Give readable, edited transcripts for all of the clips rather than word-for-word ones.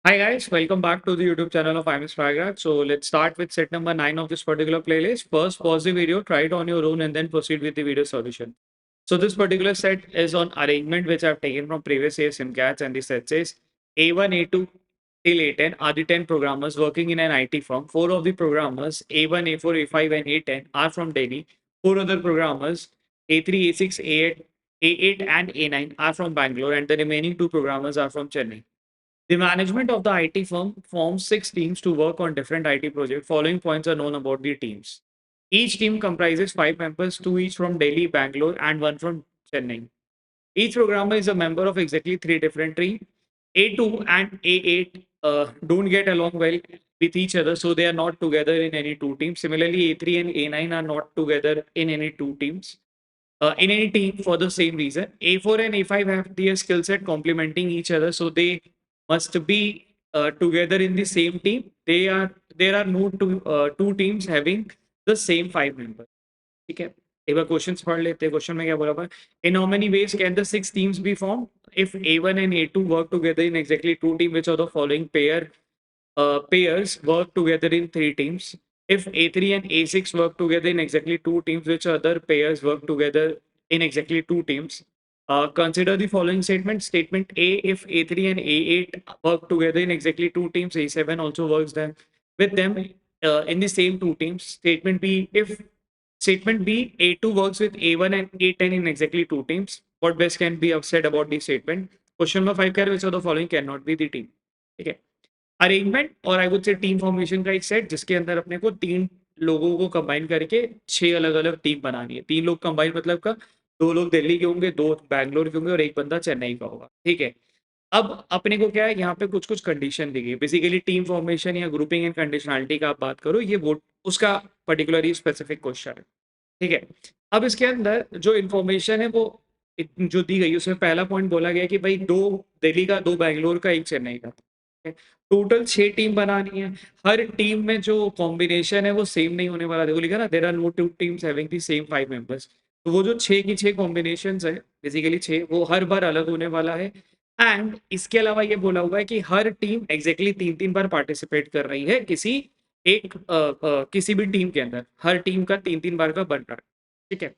Hi guys, welcome back to the YouTube channel of IMS Fragrance. So let's start with set number 9 of this particular playlist. First, pause the video, try it on your own, and then proceed with the video solution. So this particular set is on arrangement which I've taken from previous year SimCats, and the set says A1, A2 till A10 are the 10 programmers working in an IT firm. Four of the programmers A1, A4, A5, and A10 are from Delhi. Four other programmers A3, A6, A8, and A9 are from Bangalore, and the remaining two programmers are from Chennai. The management of the IT firm forms six teams to work on different IT projects. Following points are known about the teams. Each team comprises five members, two each from Delhi, Bangalore, and one from Chennai. Each programmer is a member of exactly three different teams. A2 and A8 don't get along well with each other, so they are not together in any two teams. Similarly, A3 and A9 are not together in any two teams. In any team for the same reason. A4 and A5 have their skill set complementing each other, so they must be together in the same team. There are no two teams having the same five members. ठीक है एक बार questions पढ़ लेते हैं question में क्या बोला हुआ है in how many ways can the six teams be form if A1 and A2 work together in exactly two teams which are the following pairs work together in three teams. If A3 and A6 work together in exactly two teams, which other pairs work together in exactly two teams? Consider the following statement. Statement A, if A3 and A8 work together in exactly two teams, A7 also works them with them in the same two teams. Statement B, A2 works with A1 and A10 in exactly two teams. What best can be said about the statement? Question number 5 which of the following cannot be the team? Okay. Arrangement और I would say team formation का एक set जिसके अंदर अपने को तीन लोगों को कंबाइन करके छह अलग अलग टीम बनानी है तीन लोग कंबाइन मतलब का दो लोग दिल्ली के होंगे दो बैंगलोर के होंगे और एक बंदा चेन्नई का होगा ठीक है अब अपने को क्या है यहाँ पे कुछ कुछ कंडीशन दी गई बेसिकली टीम फॉर्मेशन या ग्रुपिंग एंड कंडीशनलिटी का आप बात करो ये वो उसका पर्टिकुलरली स्पेसिफिक क्वेश्चन है ठीक है अब इसके अंदर जो इन्फॉर्मेशन है वो जो दी गई उसमें पहला पॉइंट बोला गया कि भाई दो दिल्ली का दो बैंगलोर का एक चेन्नई का टोटल छह टीम बनानी है हर टीम में जो कॉम्बिनेशन है वो सेम नहीं होने वाला देखो लिखा ना there are no two teams having the same five members तो वो जो छह की छह कॉम्बिनेशन है बेसिकली छह वो हर बार अलग होने वाला है एंड इसके अलावा ये बोला हुआ है कि हर टीम एग्जैक्टली तीन तीन बार पार्टिसिपेट कर रही है किसी भी टीम के अंदर हर टीम का तीन तीन बार का बन रहा है ठीक है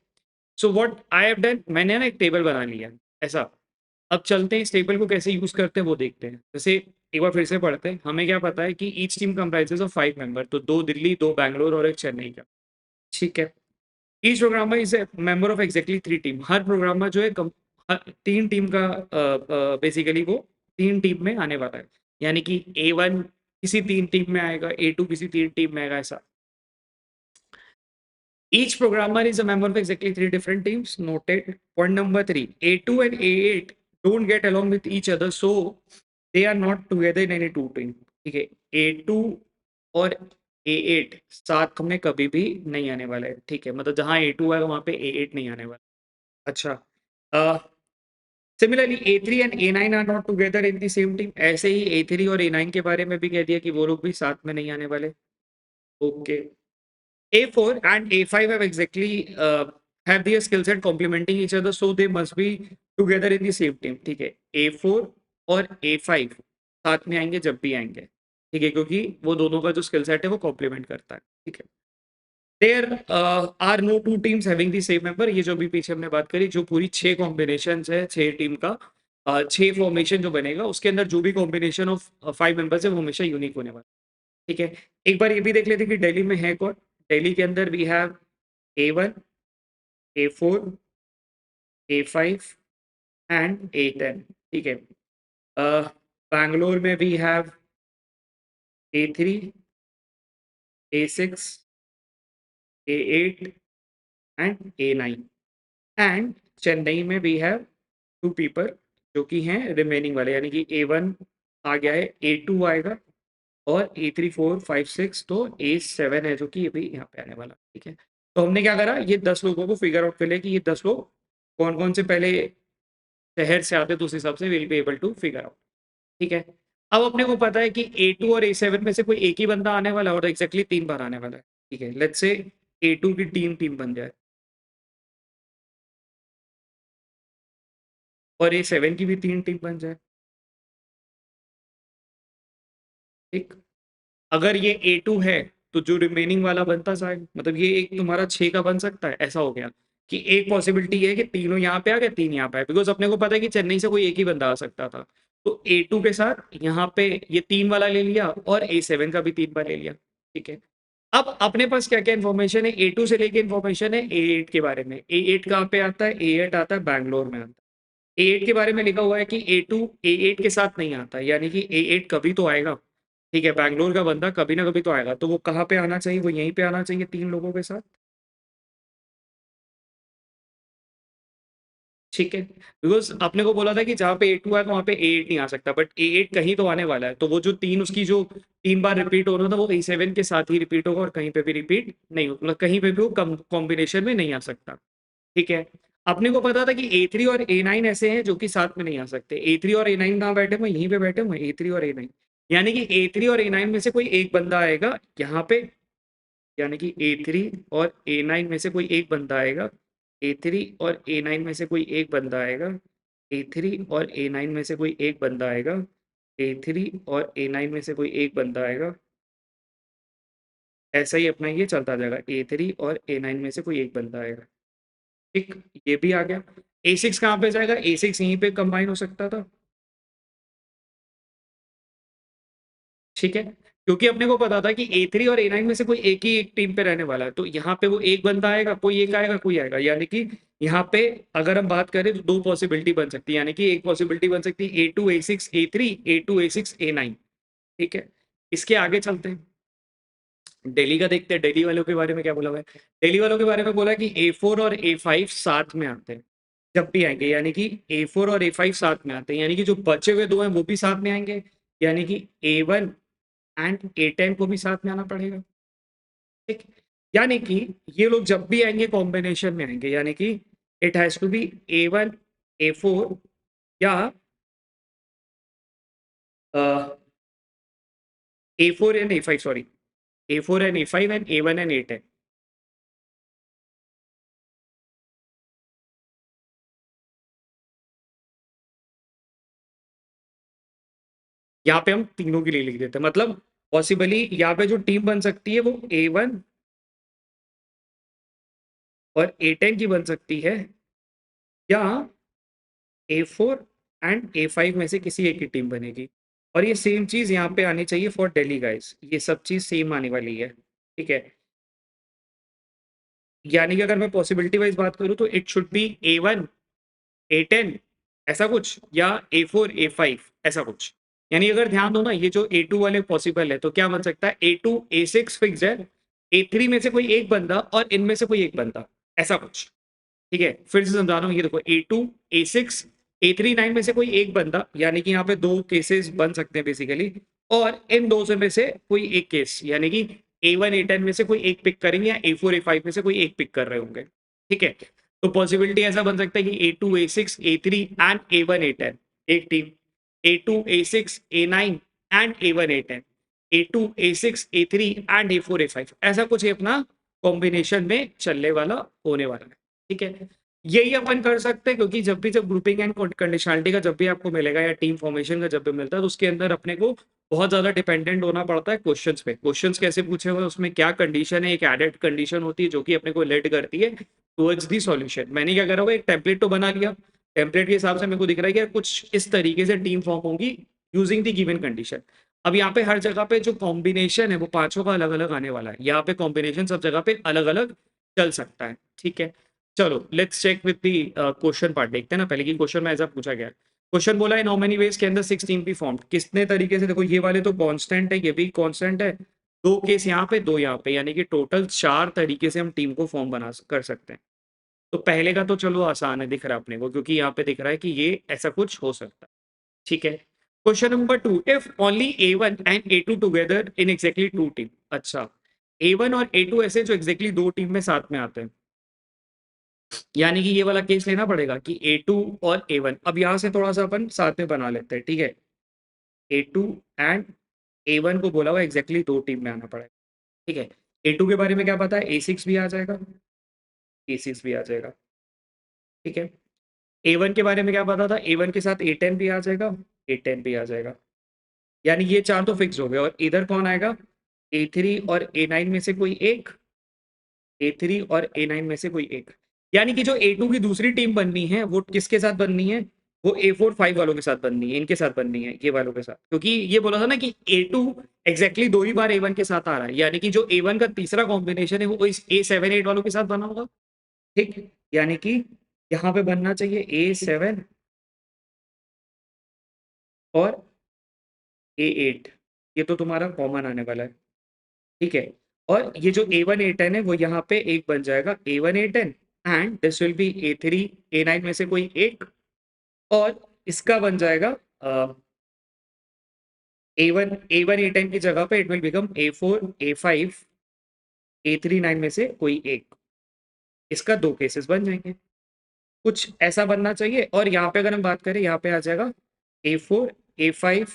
so what I have done मैंने ना एक टेबल बना लिया है ऐसा अब चलते हैं इस टेबल को कैसे यूज करते हैं वो देखते हैं जैसे एक बार फिर से पढ़ते हैं हमें क्या पता है कि each team comprises of five member तो दो दिल्ली दो बैंगलोर और एक चेन्नई का ठीक है each programmer is a member of exactly three team her programmer जो है तीन टीम का बेसिकली वो तीन टीम में आने वाला है यानी कि A1 किसी तीन टीम में आएगा A2 किसी तीन टीम में आएगा ऐसा each programmer is a member of exactly three different teams. Noted. Point number three A2 and A8 don't get along with each other, so they are not together in any two team. ठीक है A2 और A8 साथ में कभी भी नहीं आने वाला है ठीक है मतलब जहां A2 है वहां पे A8 नहीं आने वाला अच्छा similarly A3 and A9 are not together in the same team ऐसे ही A3 और A9 के बारे में भी कह दिया कि वो लोग भी साथ में नहीं आने वाले okay A4 and A5 have exactly have their skill set complementing each other, so they must be together in the same team. ठीक है A4 और A5 साथ में आएंगे जब भी आएंगे ठीक है क्योंकि वो दोनों का जो स्किल सेट है वो कॉम्प्लीमेंट करता है ठीक है there are no two teams having the same member ये जो भी पीछे हमने बात करी जो पूरी छह कॉम्बिनेशन है छह टीम का छह फॉर्मेशन जो बनेगा उसके अंदर जो भी कॉम्बिनेशन ऑफ फाइव मेंबर्स है वो हमेशा यूनिक होने वाला ठीक है एक बार ये भी देख लेते हैं कि दिल्ली में है कौन दिल्ली के अंदर we have A1 A4 A5 and A10 ठीक है बैंगलोर में we have A3 A6 A8 and A9 and Chennai में वी हैव टू पीपल जो कि हैं रिमेनिंग वाले यानी कि A1 आ गया है A2 आएगा और A3 4 5 6 तो A7 है जो कि अभी यहाँ पे आने वाला ठीक है तो हमने क्या करा ये 10 लोगों को फिगर आउट कर लिया कि ये 10 लोग कौन कौन से पहले शहर से आते तो उस हिसाब से will be able to figure out ठीक है अब अपने को पता है कि A2 और A7 में से कोई एक ही बंदा आने वाला है और एग्जैक्टली तीन बार आने वाला है ठीक है लेट्स से A2 की टीम बन जाए और A7 की भी तीन टीम बन जाए ठीक। अगर ये A2 है तो जो रिमेनिंग वाला बनता जाएगा, मतलब ये एक तुम्हारा 6 का बन सकता है। ऐसा हो गया कि एक पॉसिबिलिटी है कि तीनों यहाँ पे आ गए, तीन यहाँ पे आए, बिकॉज अपने को पता है कि चेन्नई से कोई एक ही बंदा आ सकता था। तो A2 के साथ यहाँ पे ये तीन वाला ले लिया और A7 का भी तीन बार ले लिया। ठीक है। अब अपने पास क्या क्या इन्फॉर्मेशन है, A2 से लेके इन्फॉर्मेशन है A8 के बारे में। A8 कहाँ पे आता है? A8 आता है बैंगलोर में आता है। A8 के बारे में लिखा हुआ है कि A2 A8 के साथ नहीं आता, यानी कि A8 कभी तो आएगा। ठीक है, बैंगलोर का बंदा कभी ना कभी तो आएगा, तो वो कहाँ पे आना चाहिए? वो यहीं पे आना चाहिए तीन लोगों के साथ। ठीक है, बिकॉज आपने को बोला था कि जहाँ पे A2 है वहाँ पे A8 नहीं आ सकता, बट A8 कहीं तो आने वाला है, तो वो जो तीन उसकी जो तीन बार रिपीट हो रहा था वो A7 के साथ ही रिपीट होगा और कहीं पे भी रिपीट नहीं होगा, मतलब कहीं पे भी वो कॉम्बिनेशन में नहीं आ सकता। ठीक है। अपने को पता था कि A3 और A9 ऐसे हैं जो कि साथ में नहीं आ सकते। A3 और A9 कहाँ बैठे हुए? यहीं पे बैठे हुए A3 और A9, यानी कि A3 और A9 में से कोई एक बंदा आएगा यहाँ पे, यानी कि A3 और A9 में से कोई एक बंदा आएगा। A3 और A9 में से कोई एक बंदा आएगा। A3 और A9 में से कोई एक बंदा आएगा। A3 और A9 में से कोई एक बंदा आएगा। ऐसा ही अपना ये चलता जाएगा, A3 और A9 में से कोई एक बंदा आएगा। ठीक, ये भी आ गया। A6 कहाँ पे जाएगा? A6 यहीं पे कंबाइन हो सकता था। ठीक है, क्योंकि अपने को पता था कि A3 और A9 में से कोई एक ही एक टीम पे रहने वाला है, तो यहाँ पे वो एक बंदा आएगा, कोई एक आएगा, कोई आएगा, यानी कि यहाँ पे अगर हम बात करें तो दो पॉसिबिलिटी बन सकती है, यानी कि एक पॉसिबिलिटी बन सकती है A2 A6 A3, A2 A6 A9। ठीक है, इसके आगे चलते हैं, दिल्ली का देखते हैं, दिल्ली वालों के बारे में क्या बोला हुआ है। दिल्ली वालों के बारे में बोला कि A4 और A5 साथ में आते हैं जब भी आएंगे, यानी कि A4 और A5 साथ में आते हैं, यानी कि जो बचे हुए दो हैं वो भी साथ में आएंगे, यानी कि A1 एंड A10 को भी साथ में आना पड़ेगा। ठीक, यानी कि ये लोग जब भी आएंगे कॉम्बिनेशन में आएंगे, यानी कि it has to be A1 A4 या A4 and A5, sorry, A4 and A5 and A1 and A10। यहाँ पे हम तीनों के लिए लिख देते हैं, मतलब पॉसिबली यहाँ पे जो टीम बन सकती है वो A1 और A10 की बन सकती है, या A4 एंड A5 में से किसी एक की टीम बनेगी। और ये सेम चीज यहाँ पे आनी चाहिए फॉर दिल्ली गाइस, ये सब चीज सेम आने वाली है। ठीक है, यानी कि अगर मैं पॉसिबिलिटी वाइज बात करूँ तो it should be A1 A10 ऐसा कुछ, या A4 A5 ऐसा कुछ। यानी अगर ध्यान दो ना, ये जो A2 वाले पॉसिबल है तो क्या बन सकता है? A2 A6 फिक्स है, A3 में से कोई एक बंदा और इनमें से कोई एक बंदा, ऐसा कुछ। ठीक है, फिर से समझा रहा हूँ, ये देखो A2 A6 A3 9 में से कोई एक बंदा, यानी कि यहाँ पे दो केसेस बन सकते हैं बेसिकली, और इन दो से में से कोई एक केस, यानी कि A1 A10 में से कोई एक पिक करेंगे या A4 A5 में से कोई एक पिक कर रहे होंगे। ठीक है, तो पॉसिबिलिटी ऐसा बन सकता है कि A2 A6 A3 and A1 A10 एक team, A2 A6 A9 and A1 A10, A2 A6 A3 and A4 A5, ऐसा कुछ ये अपना कॉम्बिनेशन में चलने वाला होने वाला है। ठीक है, यही अपन कर सकते हैं, क्योंकि जब भी जब ग्रुपिंग एंड कंडीशनलिटी का जब भी आपको मिलेगा या टीम फॉर्मेशन का जब भी मिलता है तो उसके अंदर अपने को बहुत ज्यादा डिपेंडेंट होना पड़ता है क्वेश्चंस पे। क्वेश्चंस कैसे पूछे हुए हैं, उसमें क्या कंडीशन है, एक एडेड कंडीशन होती है जो कि अपने को लेड करती है टुवर्ड्स दी सॉल्यूशन। मैंने क्या करा हुआ, एक टेम्पलेट तो बना लिया, टेम्पलेट के हिसाब से मेरे को दिख रहा है कि यार कुछ इस तरीके से टीम फॉर्म होगी यूजिंग द गिवन कंडीशन। अब यहाँ पे हर जगह पे जो कॉम्बिनेशन है वो पांचों का अलग अलग आने वाला है, यहाँ पे कॉम्बिनेशन सब जगह पे अलग अलग चल सकता है। ठीक है, चलो let's check with the question part, देखते हैं ना पहले की क्वेश्चन में ऐसा पूछा गया है। क्वेश्चन बोला है, हाउ मेनी वेज के अंदर 16 बी फॉर्म्ड, कितने तरीके से, देखो ये वाले तो कांस्टेंट है, ये भी कांस्टेंट है, दो केस यहाँ पे दो यहाँ पे, यानी कि टोटल चार तरीके से हम टीम को फॉर्म बना कर सकते हैं। तो पहले का तो चलो आसान है, दिख रहा है अपने को, क्योंकि यहाँ पे दिख रहा है कि ये ऐसा कुछ हो सकता है। ठीक है, question number 2, if only A1 and A2 together in exactly two team. अच्छा, A1 और A2 ऐसे जो एग्जैक्टली दो टीम में साथ में आते हैं, यानी कि ये वाला केस लेना पड़ेगा कि A2 और A1, अब यहाँ से थोड़ा सा अपन साथ में बना लेते हैं। ठीक है, A2 एंड A1 को बोला हुआ एग्जैक्टली दो टीम में आना पड़ेगा। ठीक है, A2 के बारे में क्या पता है? A6 भी आ जाएगा, A6 भी आ जाएगा। ठीक है, A1 के बारे में क्या पता था? A1 के साथ A10 भी आ जाएगा, A10 भी आ जाएगा। यानी ये 4 तो फिक्स हो गए, और इधर कौन आएगा? A3 और A9 में से कोई एक, A3 और A9 में से कोई एक। यानी कि जो A2 की दूसरी टीम बननी है वो किसके साथ बननी है? वो A4 5 वालों के साथ बननी है, इनके साथ बननी है, ये वालों के साथ। क्योंकि ये बोला था ना कि A2 एग्जैक्टली दो ही बार A1 के साथ आ रहा है, यानी कि जो A1 का तीसरा कॉम्बिनेशन है वो इस A7 8 वालों के साथ बना होगा। ठीक, यानी कि यहाँ पे बनना चाहिए A7 और A8। ये तो तुम्हारा कॉमन आने वाला है। ठीक है, और ये जो A1 A10 है वो यहाँ पे एक बन जाएगा A1 A10, and this will be A3 A9 में से कोई एक, और इसका बन जाएगा A1 A10 की जगह पे it will become A4 A5 A3 9 में से कोई एक। इसका दो केसेस बन जाएंगे, कुछ ऐसा बनना चाहिए। और यहाँ पे अगर हम बात करें, यहाँ पे आ जाएगा A4 A5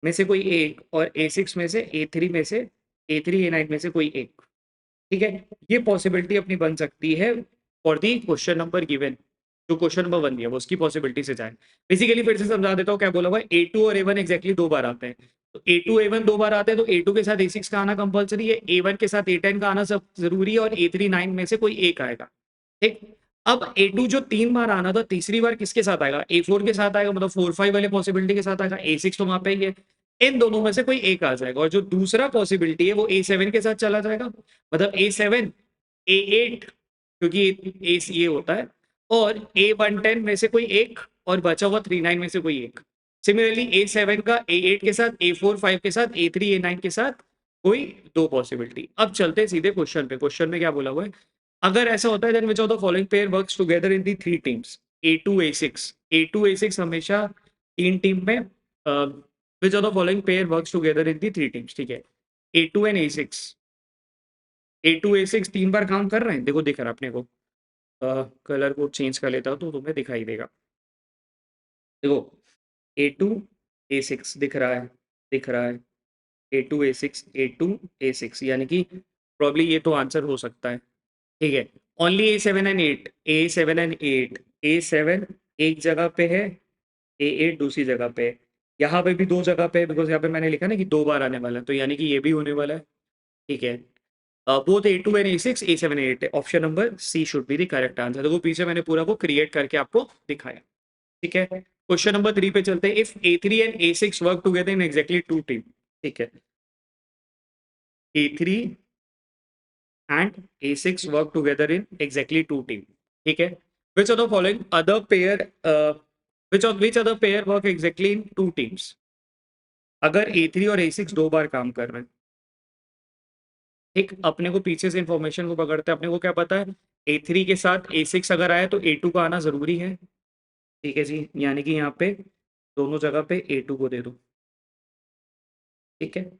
में से कोई एक, और A6 में से A3 में से A3 A9 में से कोई एक। ठीक है, ये पॉसिबिलिटी अपनी बन सकती है for the question number given. जो क्वेश्चन नंबर 1 दिया वो उसकी पॉसिबिलिटी से जाए। बेसिकली फिर से समझा देता हूँ क्या बोला हुआ है। A2 और A1 एग्जैक्टली दो बार आते हैं, तो A2 A1 दो बार आते हैं, तो A2 के साथ A6 का आना कंपलसरी है, A1 के साथ A10 का आना सब जरूरी है, और A3 9 में से कोई एक आएगा। ठीक, अब A2 जो 3 बार आना था, तीसरी बार किसके साथ आएगा? A4 के साथ आएगा, मतलब 4 5 वाले पॉसिबिलिटी के साथ आएगा। A6 तो वहां पे ही है, इन दोनों में से कोई एक आ जाएगा। और जो दूसरा पॉसिबिलिटी है वो A7 के साथ चला जाएगा, मतलब A7 A8, क्योंकि ये होता है, और A110 में से कोई एक, और बचा हुआ 39 में से कोई एक। सिमिलरली A7 का A8 के साथ, A4 5 के साथ, A3 A9 के साथ कोई दो पॉसिबिलिटी। अब चलते हैं सीधे क्वेश्चन पे। क्वेश्चन में क्या बोला हुआ है? अगर ऐसा होता है, then which of the following pair works together in the three teams? A2 A6, A2 A6 हमेशा तीन टीम में, which of the following pair works together in the three teams? ठीक है, A2 and A6, A2 A6 तीन बार काम कर रहे हैं, देखो दिख रहा है अपने को। कलर को चेंज कर लेता हूँ तो तुम्हें दिखाई देगा। देखो, A2 A6 दिख रहा है, दिख रहा है, A2 A6 A2 A6, यानी कि प्रॉब्ली ये तो आंसर हो सकता है। ठीक है, only A7 and 8, A7 and 8, A7 एक जगह पे है, A8 दूसरी जगह पे है। यहाँ पे भी दो जगह पे है, बिकॉज यहाँ पे मैंने लिखा ना कि दो बार आने वाला है, तो यानी कि ये भी होने वाला है। ठीक है, both A2 and A6 A7 8 है। Option number C should be the correct answer. देखो पीछे मैंने पूरा वो क्रिएट करके आपको दिखाया। ठीक है, क्वेश्चन नंबर 3 पे चलते हैं। If A3 and A6 work together in exactly two team. ठीक है, A3 and A6 work together in exactly two team. ठीक है, which of the following other pair which other pair work exactly in two teams? अगर A3 और A6 दो बार काम कर रहे हैं, ठीक, अपने को पीछे से इंफॉर्मेशन को पकड़ते हैं। अपने को क्या पता है? A3 के साथ A6 अगर आया तो A2 का आना जरूरी है। ठीक है जी, यानी कि यहाँ पे दोनों जगह पे A2 को दे दो। ठीक है,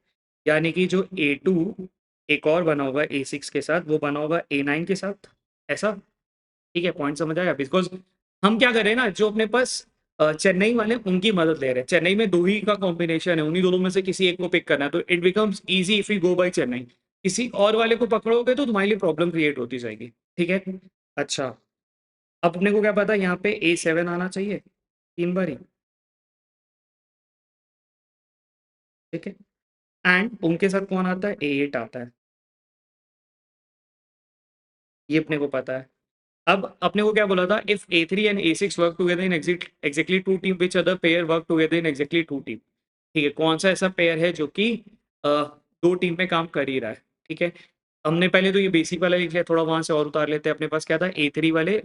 यानी कि जो A2 एक और बना होगा A6 के साथ, वो बना होगा A9 के साथ, ऐसा। ठीक है, पॉइंट समझ आया? बिकॉज हम क्या कर रहे हैं ना, जो अपने पास चेन्नई वाले उनकी मदद ले रहे हैं। चेन्नई में दो ही का कॉम्बिनेशन है, उन्हीं दोनों में से किसी एक को पिक करना है, तो it becomes easy if you go by Chennai. किसी और वाले को पकड़ोगे तो तुम्हारे लिए प्रॉब्लम क्रिएट होती जाएगी। ठीक है, अच्छा, अब अपने को क्या पता, यहाँ पे A7 आना चाहिए तीन बार ही। ठीक है, एंड उनके साथ कौन आता है? A8 आता है, ये अपने को पता है। अब अपने को क्या बोला था? If A3 and A6 work together in exactly two team, which other pair work together in exactly two team? ठीक है, कौन सा ऐसा पेयर है जो कि दो टीम में काम कर ही रहा है? ठीक है, हमने पहले तो ये बेसिक वाला लिख लिया, थोड़ा वहां से और उतार लेते हैं। अपने पास क्या था? A3 वाले,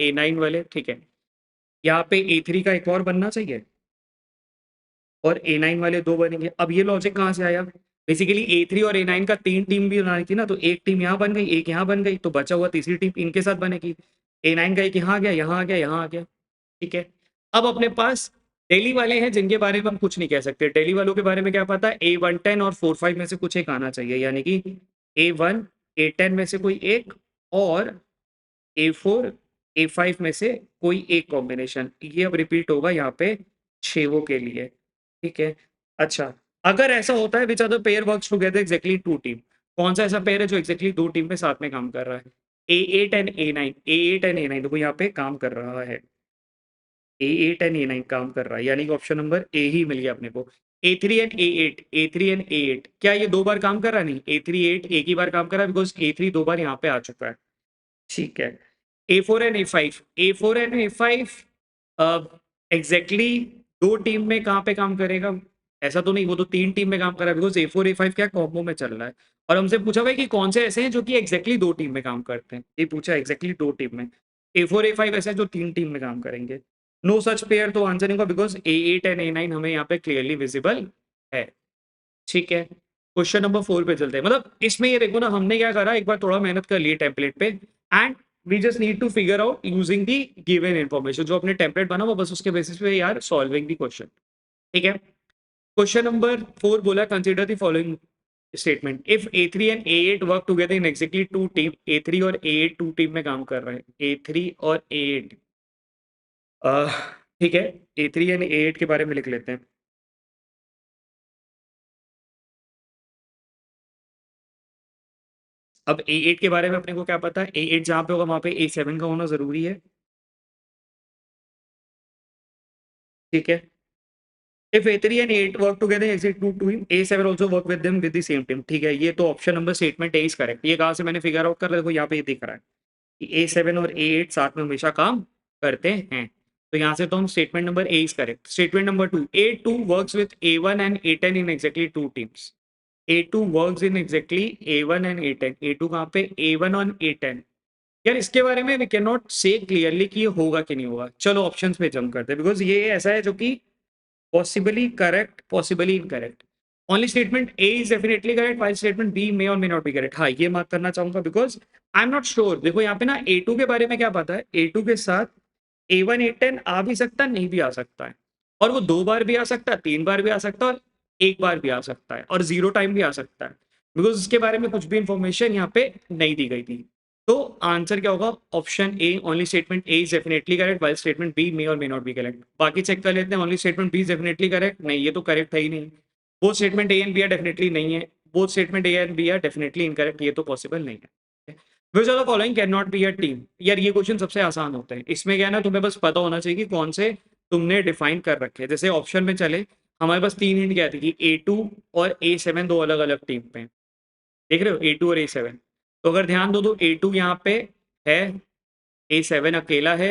A9 वाले। ठीक है, यहाँ पे A3 का एक और बनना चाहिए, और A9 वाले दो बनेंगे। अब ये लॉजिक कहाँ से आया? बेसिकली A3 और A9 का तीन टीम भी बनानी थी ना, तो एक टीम यहाँ बन गई, एक यहाँ बन गई, तो बचा हुआ तीसरी टीम इनके साथ बनेगी। A9 का एक यहाँ आ गया, यहाँ आ गया, यहाँ आ गया। ठीक है, अब अपने पास दिल्ली वाले हैं जिनके बारे में हम कुछ नहीं कह सकते। दिल्ली वालों के बारे में क्या पता है? A110 और 4 5 में से कुछ एक आना चाहिए, यानी कि A1 A10 में से कोई एक, और A4 A5 में से कोई एक कॉम्बिनेशन। ये अब रिपीट होगा यहाँ पे छेवों के लिए। ठीक है, अच्छा, अगर ऐसा होता है, which are the pair works together exactly two team? कौन सा ऐसा पेयर है जो एग्जैक्टली दो टीम में साथ में काम कर रहा है? A8 and A9, A8 and A9 देखो यहाँ पे काम कर रहा है, A8 एंड A9 काम कर रहा है, यानी कि ऑप्शन नंबर ए ही मिल गया अपने को। A3 and A8, A3 and A8 क्या ये 2 बार काम कर रहा है? नहीं, A3 8 एक ही बार काम कर रहा है बिकॉज़ A3 2 बार यहाँ पे आ चुका है। ठीक है। A4 and A5, A4 and A5 exactly 2 team में कहाँ पे काम करेगा? ऐसा तो नहीं, वो तो 3 टीम में काम कर रहा है बिकॉज़ A4 A5 क्या कॉम्बो में चल रहा है। और हमसे पूछा हुआ है कि कौन से ऐसे हैं जो कि एग्जैक्टली 2 टीम में काम करते हैं। ये पूछा है एग्जैक्टली 2 टीम में। A4 A5 ऐसे हैं जो 3 टीम में काम करेंगे। नो सच पेयर तो आंसर नहीं होगा बिकॉज़ A8 एंड A9 हमें यहाँ पे क्लियरली विजिबल है। ठीक है। क्वेश्चन नंबर 4 पे चलते हैं। मतलब इसमें ये देखो ना, हमने क्या करा, एक बार थोड़ा मेहनत कर लिए टेम्पलेट पे and we just need to figure out using the given information. जो अपने टेम्पलेट बना वो बस उसके बेसिस पे यार सॉल्विंग दी क्वेश्चन। ठीक है। क्वेश्चन नंबर 4 बोला consider the following statement. If A3 and A8 work together in exactly 2 team, A3 और A8 2 टीम में काम कर रहे हैं। A3 और A8 ठीक है। A3 एंड A8 के बारे में लिख लेते हैं। अब A8 के बारे में अपने को क्या पता है? A8 जहाँ पे होगा वहाँ पे A7 का होना ज़रूरी है। ठीक है। If A3 and A8 work together, exit 2 team, A7 also work with them with the same team. ठीक है, ये तो option number statement A is correct. ये कहाँ से मैंने फिगर आउट कर रहा है? देखो यहाँ पे ये दिख रहा है कि A7 और A8 साथ में हमेशा काम करते हैं। तो यहाँ से तो हम statement number A is correct. Statement number 2, A2 works with A1 and A10 in exactly 2 teams. A2 works in exactly A1 and A10। A2 कहाँ पे? A1 और A10। यार इसके बारे में वी कैन नॉट से क्लियरली कि ये होगा कि नहीं होगा। चलो ऑप्शंस पे जंप करते हैं बिकॉज ये ऐसा है जो कि possibly correct, possibly incorrect. Only statement A is definitely correct, while statement B may or may not be correct. हाँ, ये मार्क करना चाहूंगा because I'm not sure. देखो यहाँ पे ना A2 के बारे में क्या पता है? A2 के साथ A1 A10 आ भी सकता है, नहीं भी आ सकता है। और वो 2 बार भी आ सकता है, 3 बार भी आ सकता है और 1 बार भी आ सकता है और 0 टाइम भी आ सकता है। बिकॉज उसके बारे में कुछ भी इंफॉर्मेशन यहाँ पे नहीं दी गई थी। तो आंसर क्या होगा? Option A, only statement A is definitely correct, while statement B may or may not be correct. बाकी चेक कर लेते हैं। Only statement B is definitely correct, नहीं ये तो करेक्ट है ही नहीं। Both statement A and B are definitely नहीं है। Both statement A and B are definitely incorrect, ये तो पॉसिबल नहीं है। Which are the following can not be a team. यार ये क्वेश्चन सबसे आसान होते हैं। इसमें क्या है ना, तुम्हें बस पता होना चाहिए कि कौन से तुमने डिफाइन कर रखे हैं। जैसे ऑप्शन में चले, हमारे पास 3 हिंट क्या थी कि A2 और A7 दो अलग अलग टीम पे हैं। देख रहे हो, A2 और A7। तो अगर ध्यान दो तो A2 यहाँ पे है, A7 अकेला है।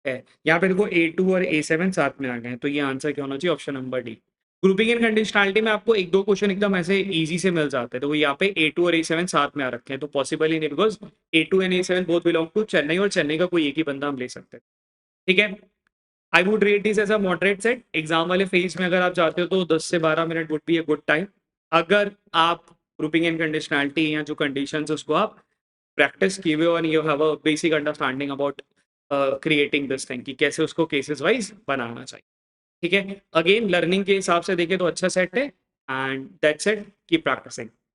यहाँ पे देखो A2 और A7 साथ में आ गए हैं। तो ये आंसर क्या होना चाहिए? Option number D. Grouping and conditionality में आपको एक दो क्वेश्चन एकदम ऐसे इजी से मिल जाते हैं। तो वो यहाँ पे A2 और A7 साथ में आ रखे हैं, तो पॉसिबल ही नहीं because A2 and A7 both belong to Chennai और चेन्नई का कोई एक ही बंदा हम ले सकते हैं। ठीक है। I would rate this as a moderate set. Exam वाले फेज में अगर आप जाते हो तो 10 से 12 minute would be a good time. अगर आप ग्रुपिंग एंड कंडीशनलिटी या जो कंडीशन उसको आप प्रैक्टिस किए हुए और you have a basic understanding about creating this thing कि कैसे उसको केसेस वाइज बनाना चाहिए। ठीक है। अगेन लर्निंग के हिसाब से देखें तो अच्छा सेट है and that's it, keep practising.